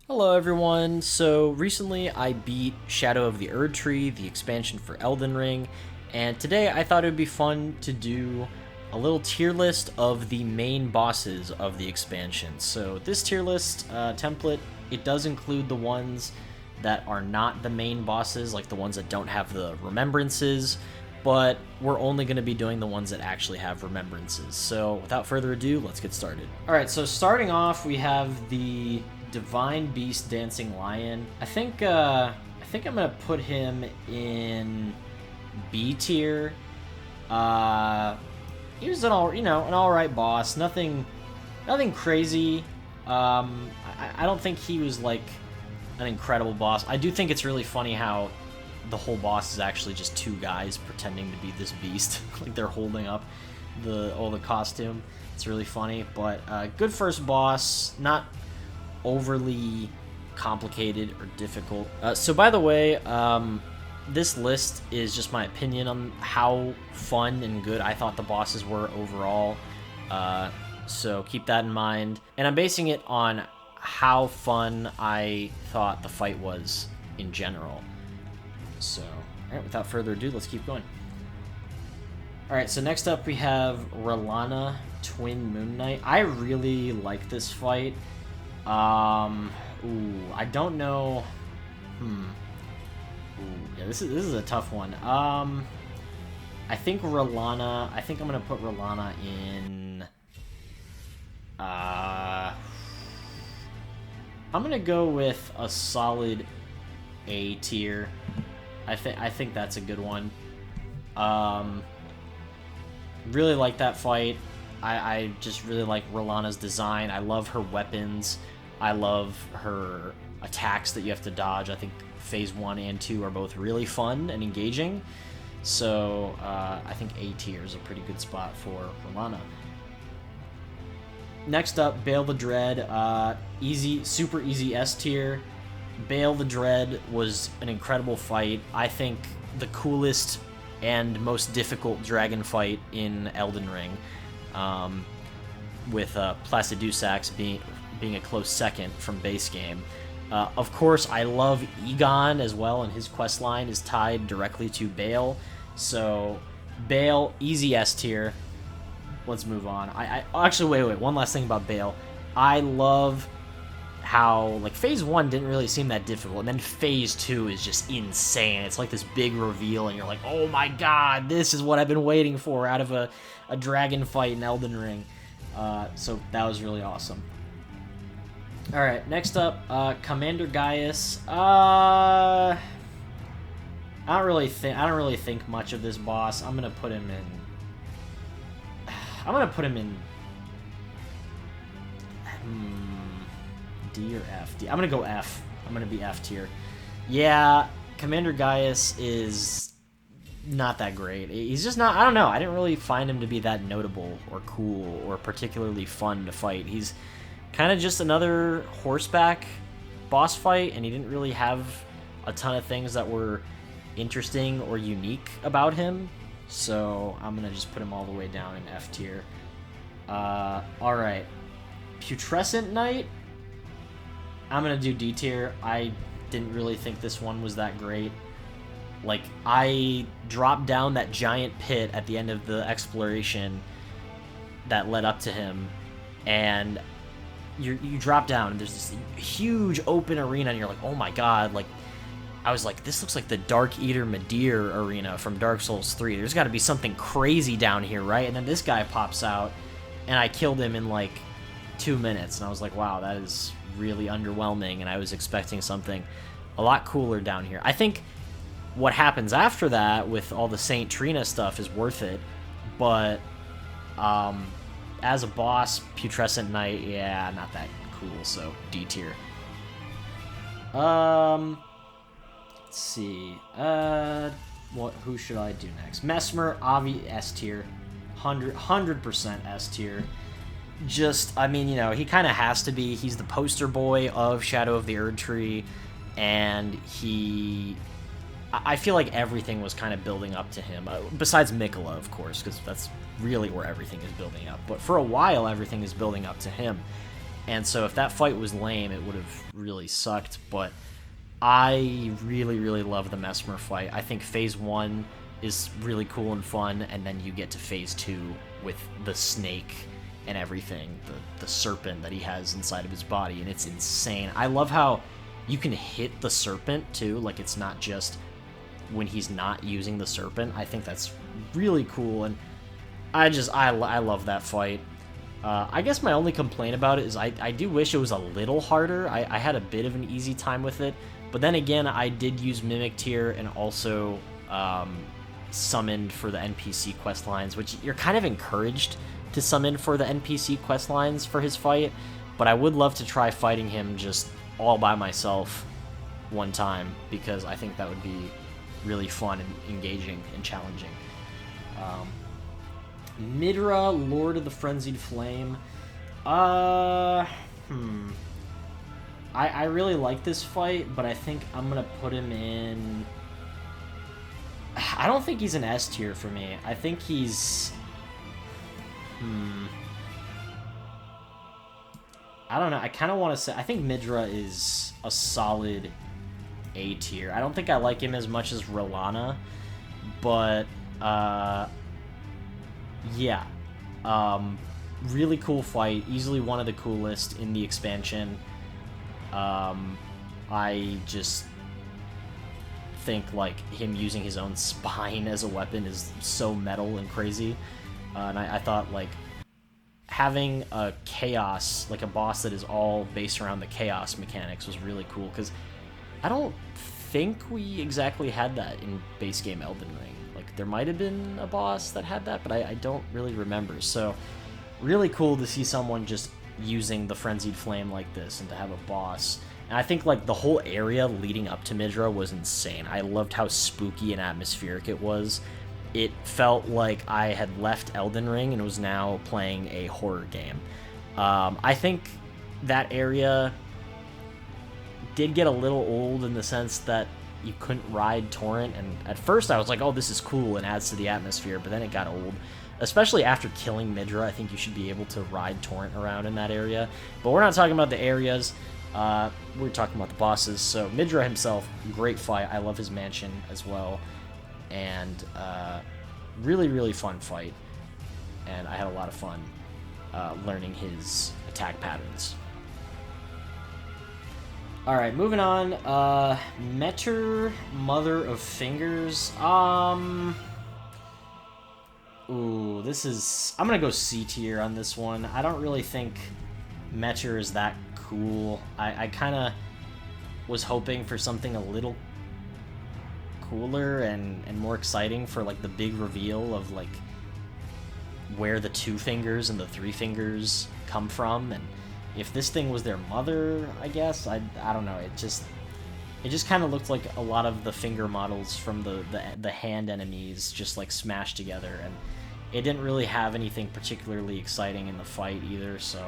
Hello everyone, so recently I beat Shadow of the Erdtree, the expansion for Elden Ring, and today I thought it would be fun to do a little tier list of the main bosses of the expansion. So this tier list template, it does include the ones that are not the main bosses, like the ones that don't have the remembrances, but we're only going to be doing the ones that actually have remembrances. So without further ado, let's get started. Alright, so starting off we have the Divine Beast Dancing Lion. I think I'm gonna put him in B tier. He was an alright boss. Nothing crazy. I don't think he was like an incredible boss. I do think it's really funny how the whole boss is actually just two guys pretending to be this beast. Like they're holding up the costume. It's really funny, but good first boss. Not overly complicated or difficult. So by the way, this list is just my opinion on how fun and good I thought the bosses were overall. So keep that in mind. And I'm basing it on how fun I thought the fight was in general. So, alright, without further ado, let's keep going. Alright, so next up we have Rellana, Twin Moon Knight. I really like this fight. I don't know. Yeah, this is a tough one. I think Rellana. I think I'm gonna put Rellana in. I'm gonna go with a solid A tier. I think that's a good one. Really like that fight. I just really like Rellana's design. I love her weapons. I love her attacks that you have to dodge. I think Phase 1 and 2 are both really fun and engaging. So I think A tier is a pretty good spot for Rellana. Next up, Bale the Dread. Super easy S tier. Bale the Dread was an incredible fight. I think the coolest and most difficult dragon fight in Elden Ring. With Placidusax being a close second from base game. Of course, I love Egon as well, and his quest line is tied directly to Bale. So, Bale, easy S tier. Let's move on. Actually, wait. One last thing about Bale. I love how, like, Phase 1 didn't really seem that difficult, and then Phase 2 is just insane. It's like this big reveal, and you're like, oh my god, this is what I've been waiting for out of a dragon fight in Elden Ring. So that was really awesome. Alright, next up, Commander Gaius. I don't really think much of this boss. I'm gonna put him in D or F. I'm gonna go F. I'm gonna be F tier. Yeah, Commander Gaius is not that great. He's just not, I don't know, I didn't really find him to be that notable or cool or particularly fun to fight. He's kind of just another horseback boss fight, and he didn't really have a ton of things that were interesting or unique about him. So I'm gonna just put him all the way down in F tier. Alright. Putrescent Knight, I'm gonna do D tier. I didn't really think this one was that great. Like, I dropped down that giant pit at the end of the exploration that led up to him, and you drop down, and there's this huge open arena, and you're like, oh my god, like, I was like, this looks like the Dark Eater Midir arena from Dark Souls 3. There's got to be something crazy down here, right? And then this guy pops out, and I killed him in, like, 2 minutes, and I was like, wow, that is really underwhelming, and I was expecting something a lot cooler down here. I think what happens after that with all the Saint Trina stuff is worth it, but as a boss, Putrescent Knight, yeah, not that cool, so D tier. Let's see. Who should I do next? Mesmer, Avi, S tier. 100% S tier. Just, I mean, you know, he kind of has to be. He's the poster boy of Shadow of the Erdtree, and I feel like everything was kind of building up to him, besides Mikola, of course, because that's really where everything is building up. But for a while, everything is building up to him. And so if that fight was lame, it would have really sucked. But I really, really love the Mesmer fight. I think Phase 1 is really cool and fun, and then you get to Phase 2 with the snake and everything, the serpent that he has inside of his body, and it's insane. I love how you can hit the serpent, too. Like, it's not just when he's not using the serpent. I think that's really cool, and I love that fight. I guess my only complaint about it is I do wish it was a little harder. I had a bit of an easy time with it, but then again, I did use Mimic Tier and also summoned for the NPC quest lines, which you're kind of encouraged to summon for the NPC quest lines for his fight, but I would love to try fighting him just all by myself one time, because I think that would be really fun and engaging and challenging. Midra, Lord of the Frenzied Flame. I really like this fight, but I think I'm gonna put him in... I don't think he's an S tier for me. I think he's... I don't know. I kind of want to say... I think Midra is a solid A tier. I don't think I like him as much as Rolana, but... yeah. Really cool fight. Easily one of the coolest in the expansion. I just think, like, him using his own spine as a weapon is so metal and crazy. And I thought, like, having a chaos, like a boss that is all based around the chaos mechanics was really cool, because I don't think we exactly had that in base game Elden Ring. Like, there might have been a boss that had that, but I don't really remember. So, really cool to see someone just using the Frenzied Flame like this and to have a boss. And I think, like, the whole area leading up to Midra was insane. I loved how spooky and atmospheric it was. It felt like I had left Elden Ring and was now playing a horror game. I think that area did get a little old in the sense that you couldn't ride Torrent, and at first I was like, oh, this is cool and adds to the atmosphere, but then it got old. Especially after killing Midra, I think you should be able to ride Torrent around in that area. But we're not talking about the areas, we're talking about the bosses. So Midra himself, great fight. I love his mansion as well. And really, really fun fight. And I had a lot of fun learning his attack patterns. Alright, moving on. Meter, Mother of Fingers. Ooh, this is... I'm gonna go C tier on this one. I don't really think Meter is that cool. I kind of was hoping for something a little cooler and more exciting for, like, the big reveal of, like, where the 2 fingers and the 3 fingers come from, and if this thing was their mother, I guess, I don't know, it just kind of looked like a lot of the finger models from the hand enemies just, like, smashed together, and it didn't really have anything particularly exciting in the fight either, so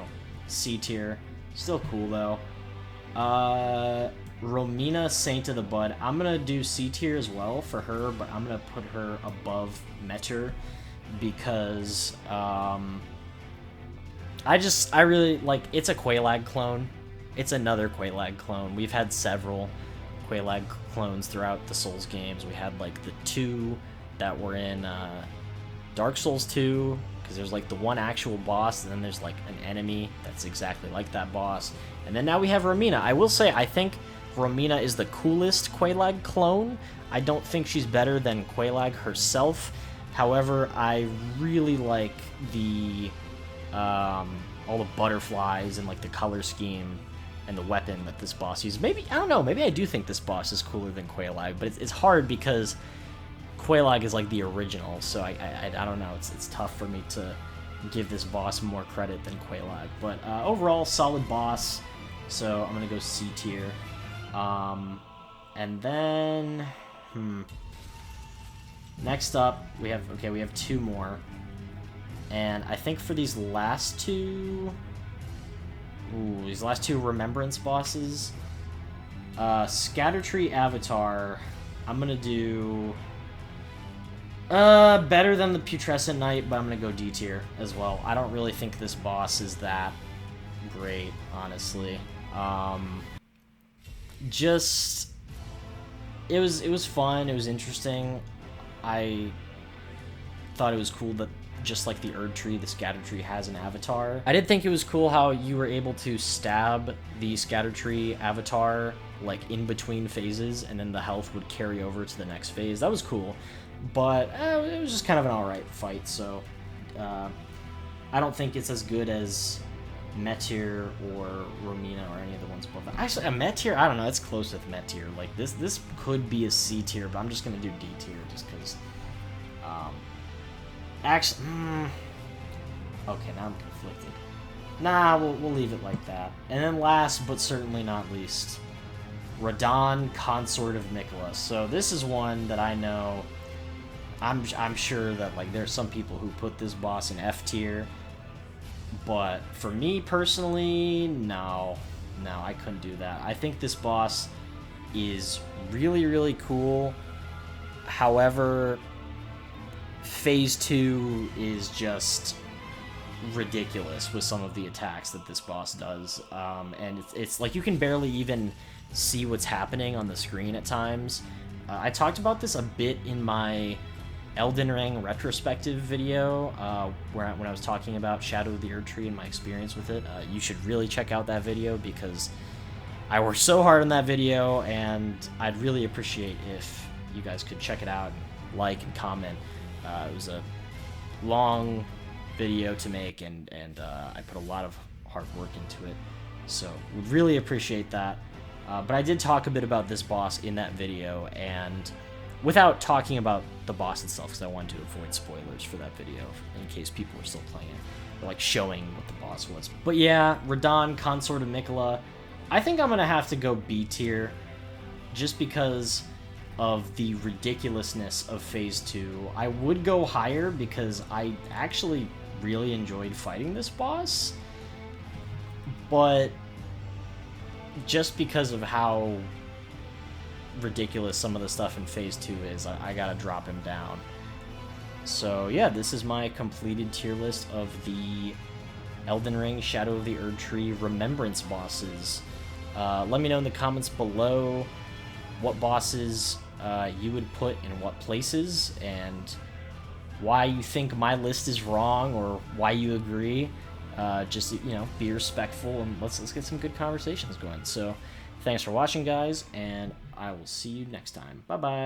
C tier. Still cool, though. Romina, Saint of the Bud. I'm gonna do C tier as well for her, but I'm gonna put her above Meter because I really like, it's a Quelaag clone. It's another Quelaag clone. We've had several Quelaag clones throughout the Souls games. We had, like, the 2 that were in Dark Souls 2, because there's, like, the one actual boss, and then there's, like, an enemy that's exactly like that boss. And then now we have Romina. I will say, I think Romina is the coolest Quelaag clone. I don't think she's better than Quelaag herself. However, I really like the all the butterflies and, like, the color scheme and the weapon that this boss uses. Maybe, I don't know, maybe I do think this boss is cooler than Quelaag, but it's hard because Quelaag is, like, the original, so I don't know, it's tough for me to give this boss more credit than Quelaag. But overall, solid boss, so I'm gonna go C tier. And then, next up, we have 2 more. And I think for these last 2... Ooh, these last 2 Remembrance bosses. Scattertree Avatar, I'm gonna do... better than the Putrescent Knight, but I'm gonna go D tier as well. I don't really think this boss is that great, honestly. Just it was fun. It was interesting. I thought it was cool that just like the Erdtree, the Scattertree has an avatar. I did think it was cool how you were able to stab the Scattertree avatar like in between phases, and then the health would carry over to the next phase. That was cool, but it was just kind of an alright fight. So I don't think it's as good as Meteor or Romina or any of the ones above that. Actually, a Meteor, I don't know, it's close with Meteor. Like this could be a C tier, but I'm just gonna do D tier just because. Actually, okay, now I'm conflicted. Nah, we'll leave it like that. And then last, but certainly not least, Radahn, Consort of Mikola. So this is one that I know. I'm sure that like there's some people who put this boss in F tier, but for me personally, no, I couldn't do that. I think this boss is really, really cool. However, Phase 2 is just ridiculous with some of the attacks that this boss does, and it's like you can barely even see what's happening on the screen at times. I talked about this a bit in my Elden Ring retrospective video, when I was talking about Shadow of the Erdtree and my experience with it. You should really check out that video because I worked so hard on that video, and I'd really appreciate if you guys could check it out and like and comment. It was a long video to make, and I put a lot of hard work into it, so would really appreciate that. But I did talk a bit about this boss in that video, and without talking about the boss itself, because I wanted to avoid spoilers for that video in case people were still playing it, or like showing what the boss was. But yeah, Radahn, Consort of Mikola, I think I'm gonna have to go B tier, just because of the ridiculousness of Phase 2. I would go higher because I actually really enjoyed fighting this boss, but just because of how ridiculous some of the stuff in Phase 2 is, I gotta drop him down. So yeah, this is my completed tier list of the Elden Ring Shadow of the Erdtree Remembrance bosses. Let me know in the comments below what bosses you would put in what places, and why you think my list is wrong or why you agree. Just, you know, be respectful, and let's get some good conversations going. So thanks for watching, guys, and I will see you next time. Bye bye.